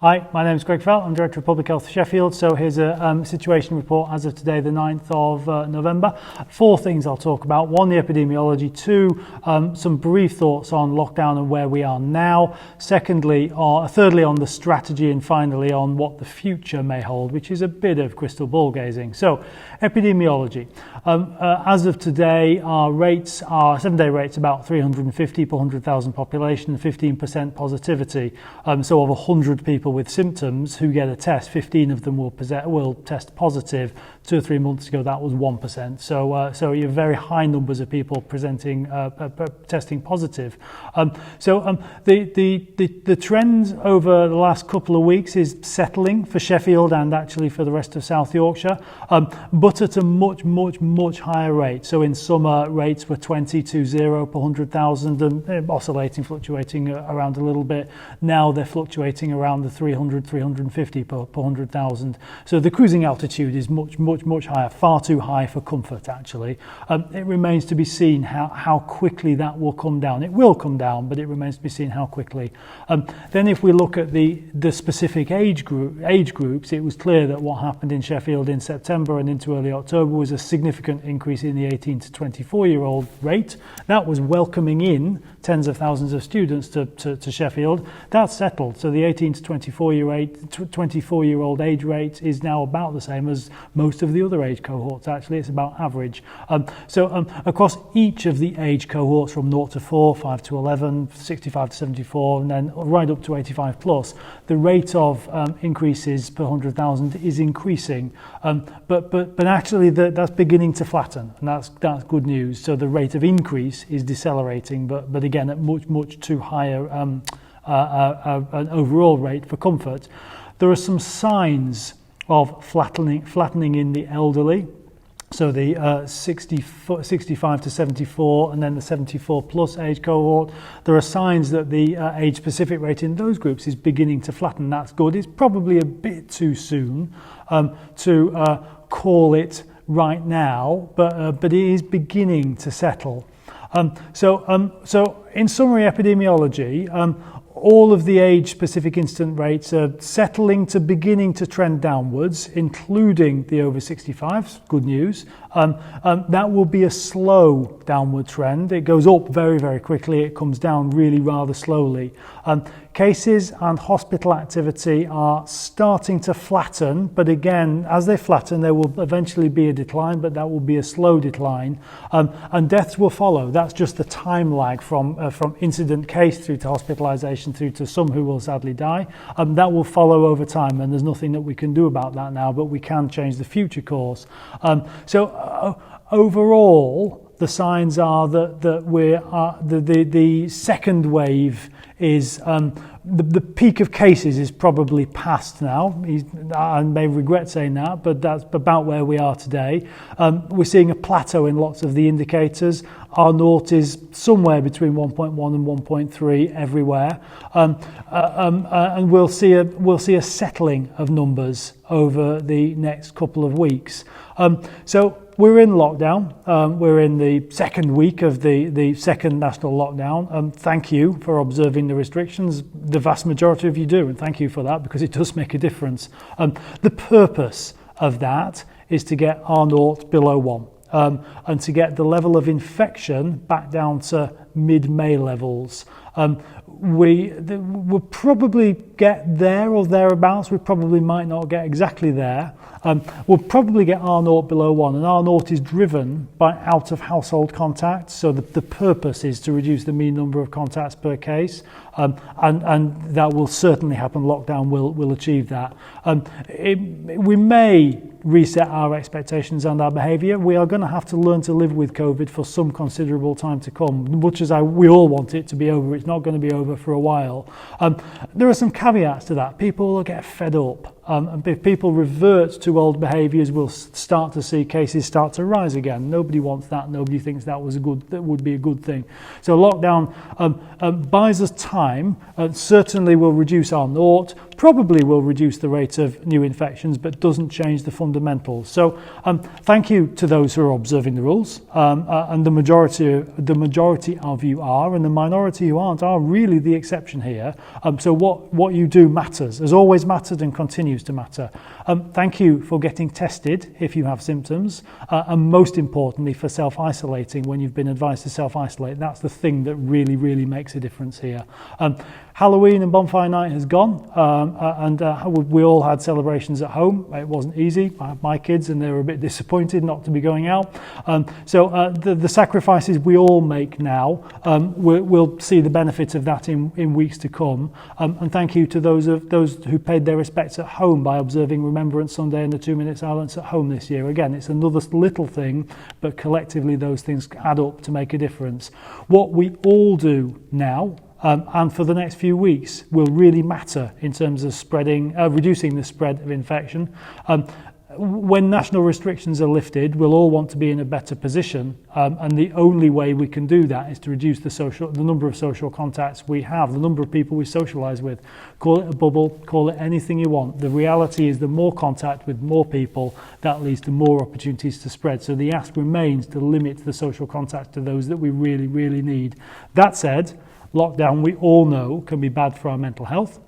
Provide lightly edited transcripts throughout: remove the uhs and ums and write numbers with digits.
Hi, my name is Greg Felt. I'm Director of Public Health Sheffield. So here's a situation report as of today, the 9th of November. 4 things I'll talk about. 1, the epidemiology. 2, some brief thoughts on lockdown and where we are now. Thirdly, on the strategy, and finally on what the future may hold, which is a bit of crystal ball gazing. So epidemiology. As of today, our 7-day rates about 350 per 100,000 population, 15% positivity. So of 100 people with symptoms who get a test, 15 of them will test positive. 2 or 3 months ago, that was 1%. So you have very high numbers of people presenting testing positive. The trend over the last couple of weeks is settling for Sheffield and actually for the rest of South Yorkshire, but at a much higher rate. So in summer, rates were 20 per 100,000 and oscillating, fluctuating around a little bit. Now they're fluctuating around the 350 per 100,000. So the cruising altitude is much higher, far too high for comfort actually. It remains to be seen how quickly that will come down. It will come down, but it remains to be seen how quickly. Then if we look at the specific age groups, it was clear that what happened in Sheffield in September and into early October was a significant increase in the 18 to 24-year-old rate. That was welcoming in tens of thousands of students to Sheffield. That's settled. So the 18 to 24-year-old age rate is now about the same as most of the other age cohorts. Actually, it's about average. Across each of the age cohorts from 0 to 4, 5 to 11, 65 to 74, and then right up to 85 plus, the rate of increases per 100,000 is increasing. But actually that's beginning to flatten, and that's good news. So the rate of increase is decelerating, but again at much too higher an overall rate for comfort. There are some signs of flattening in the elderly. So the 65 to 74 and then the 74 plus age cohort, there are signs that the age-specific rate in those groups is beginning to flatten. That's good. It's probably a bit too soon to call it right now, but it is beginning to settle. So in summary, epidemiology, all of the age-specific incident rates are settling to beginning to trend downwards, including the over 65s. Good news. That will be a slow downward trend. It goes up very quickly. It comes down really rather slowly. Cases and hospital activity are starting to flatten, but again, as they flatten, there will eventually be a decline, but that will be a slow decline. And deaths will follow. That's just the time lag from incident case through to hospitalisation through to some who will sadly die. That will follow over time, and there's nothing that we can do about that now, but we can change the future course. Overall, the signs are that the second wave is the peak of cases is probably past now. I may regret saying that, but that's about where we are today. We're seeing a plateau in lots of the indicators. R0 is somewhere between 1.1 and 1.3 everywhere, and we'll see a settling of numbers over the next couple of weeks. So we're in lockdown. We're in the second week of the second national lockdown. Thank you for observing the restrictions. The vast majority of you do, and thank you for that because it does make a difference. The purpose of that is to get R0 below 1. And to get the level of infection back down to mid-May levels. We'll probably get there or thereabouts. We probably might not get exactly there. We'll probably get R0 below 1, and R0 is driven by out-of-household contacts. So the purpose is to reduce the mean number of contacts per case, and that will certainly happen. Lockdown will achieve that. We may reset our expectations and our behaviour. We are going to have to learn to live with COVID for some considerable time to come. Much as we all want it to be over, it's not going to be over for a while. There are some caveats to that. People will get fed up. And if people revert to old behaviours, we'll start to see cases start to rise again. Nobody wants that. Nobody thinks that would be a good thing. So lockdown buys us time. Certainly will reduce our naught. Probably will reduce the rate of new infections, but doesn't change the fundamentals. So thank you to those who are observing the rules, and the majority of you are, and the minority who aren't are really the exception here. So what you do matters, has always mattered and continues to matter. Thank you for getting tested if you have symptoms, and most importantly for self-isolating when you've been advised to self-isolate. That's the thing that really, really makes a difference here. Halloween and bonfire night has gone, and we all had celebrations at home. It wasn't easy. I have my kids and they were a bit disappointed not to be going out. So the sacrifices we all make now, we'll see the benefit of that in weeks to come. And thank you to those who paid their respects at home by observing Remembrance Sunday and the 2-minute silence at home this year. Again, it's another little thing, but collectively those things add up to make a difference. What we all do now, and for the next few weeks, will really matter in terms of reducing the spread of infection. When national restrictions are lifted, we'll all want to be in a better position, and the only way we can do that is to reduce the number of social contacts we have, the number of people we socialise with. Call it a bubble, call it anything you want. The reality is the more contact with more people, that leads to more opportunities to spread. So the ask remains to limit the social contact to those that we really, really need. That said, lockdown, we all know, can be bad for our mental health.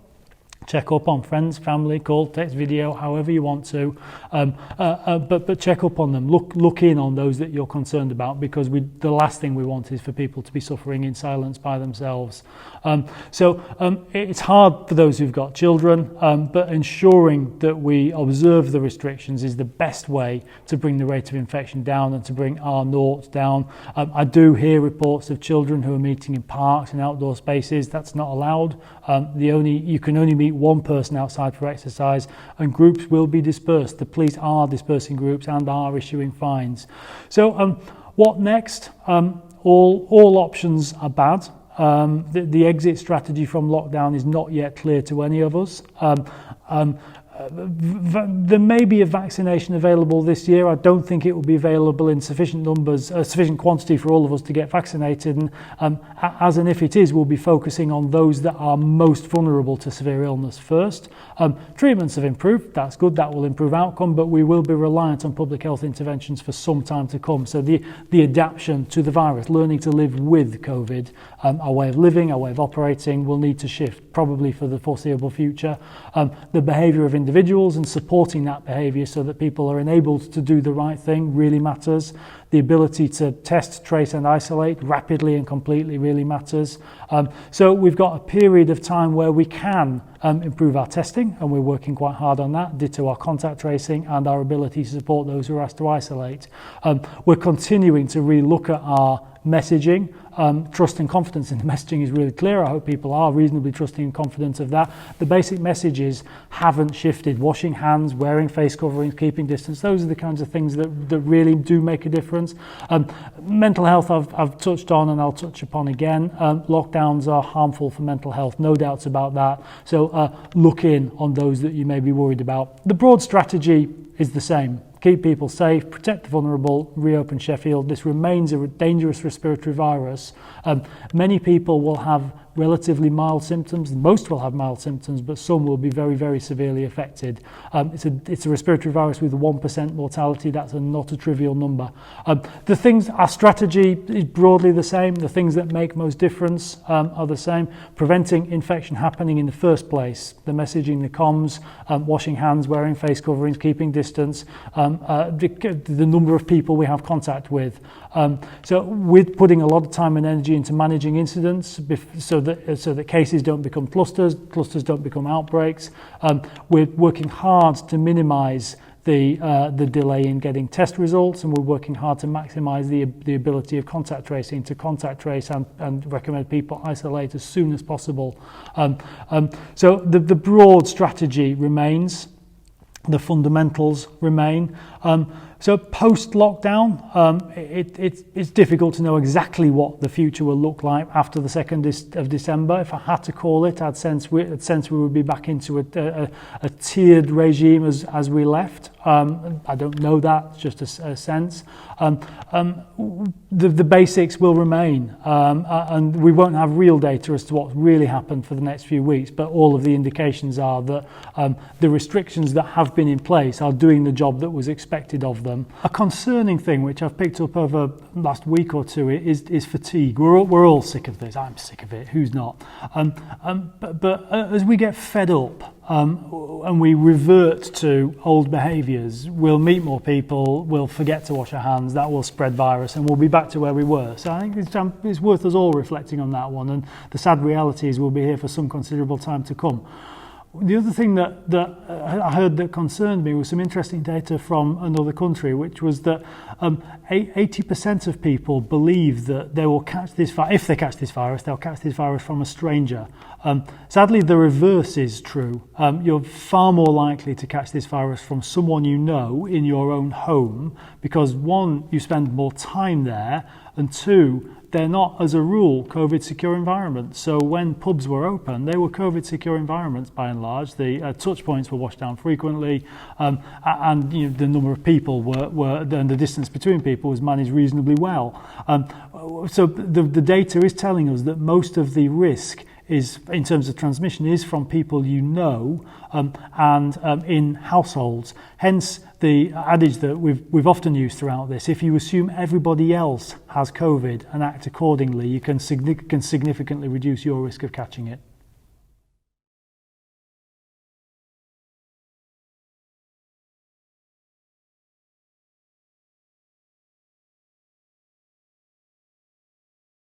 Check up on friends, family, call, text, video, however you want to, but check up on them. Look in on those that you're concerned about, because the last thing we want is for people to be suffering in silence by themselves. It's hard for those who've got children, but ensuring that we observe the restrictions is the best way to bring the rate of infection down and to bring our naught down. I do hear reports of children who are meeting in parks and outdoor spaces. That's not allowed. You can only meet one person outside for exercise, and groups will be dispersed. The police are dispersing groups and are issuing fines. So what next? All options are bad. The exit strategy from lockdown is not yet clear to any of us. There may be a vaccination available this year. I don't think it will be available in sufficient quantity for all of us to get vaccinated. And as and if it is, we'll be focusing on those that are most vulnerable to severe illness first. Treatments have improved. That's good. That will improve outcome, but we will be reliant on public health interventions for some time to come. So the adaptation to the virus, learning to live with COVID, our way of living, our way of operating will need to shift, probably for the foreseeable future. The behaviour of individuals and supporting that behaviour so that people are enabled to do the right thing really matters. The ability to test, trace and isolate rapidly and completely really matters. So we've got a period of time where we can improve our testing, and we're working quite hard on that, ditto our contact tracing and our ability to support those who are asked to isolate. We're continuing to relook at our messaging. Trust and confidence in the messaging is really clear. I hope people are reasonably trusting and confident of that. The basic messages haven't shifted. Washing hands, wearing face coverings, keeping distance, those are the kinds of things that really do make a difference. Mental health I've touched on and I'll touch upon again. Lockdowns are harmful for mental health, no doubts about that. So look in on those that you may be worried about. The broad strategy is the same. Keep people safe, protect the vulnerable, reopen Sheffield. This remains a dangerous respiratory virus. Many people will have relatively mild symptoms. Most will have mild symptoms, but some will be very, very severely affected. It's a respiratory virus with a 1% mortality. That's not a trivial number. Our strategy is broadly the same. The things that make most difference are the same. Preventing infection happening in the first place. The messaging, the comms, washing hands, wearing face coverings, keeping distance, the number of people we have contact with. So we're putting a lot of time and energy into managing incidents so that cases don't become clusters don't become outbreaks. We're working hard to minimise the delay in getting test results, and we're working hard to maximise the ability of contact tracing to contact trace and recommend people isolate as soon as possible. So the broad strategy remains. The fundamentals remain. So post-lockdown, it's difficult to know exactly what the future will look like after the 2nd of December. If I had to call it, I'd sense we would be back into a tiered regime as we left. I don't know that, it's just a sense. The basics will remain, and we won't have real data as to what's really happened for the next few weeks, but all of the indications are that the restrictions that have been in place are doing the job that was expected of them. A concerning thing which I've picked up over the last week or two is fatigue. We're all sick of this. I'm sick of it. Who's not? But as we get fed up and we revert to old behaviours, we'll meet more people, we'll forget to wash our hands, that will spread virus, and we'll be back to where we were. So I think it's worth us all reflecting on that one, and the sad reality is we'll be here for some considerable time to come. The other thing that I heard that concerned me was some interesting data from another country, which was that 80% of people believe that they will catch this virus. If they catch this virus, they'll catch this virus from a stranger. Sadly, the reverse is true. You're far more likely to catch this virus from someone you know in your own home because, one, you spend more time there, and two, they're not, as a rule, COVID-secure environments. So when pubs were open, they were COVID-secure environments by and large. The touch points were washed down frequently, and the number of people and the distance between people was managed reasonably well. So the data is telling us that most of the risk is, in terms of transmission, is from people you know and in households. Hence the adage that we've often used throughout this: if you assume everybody else has COVID and act accordingly, you can significantly reduce your risk of catching it.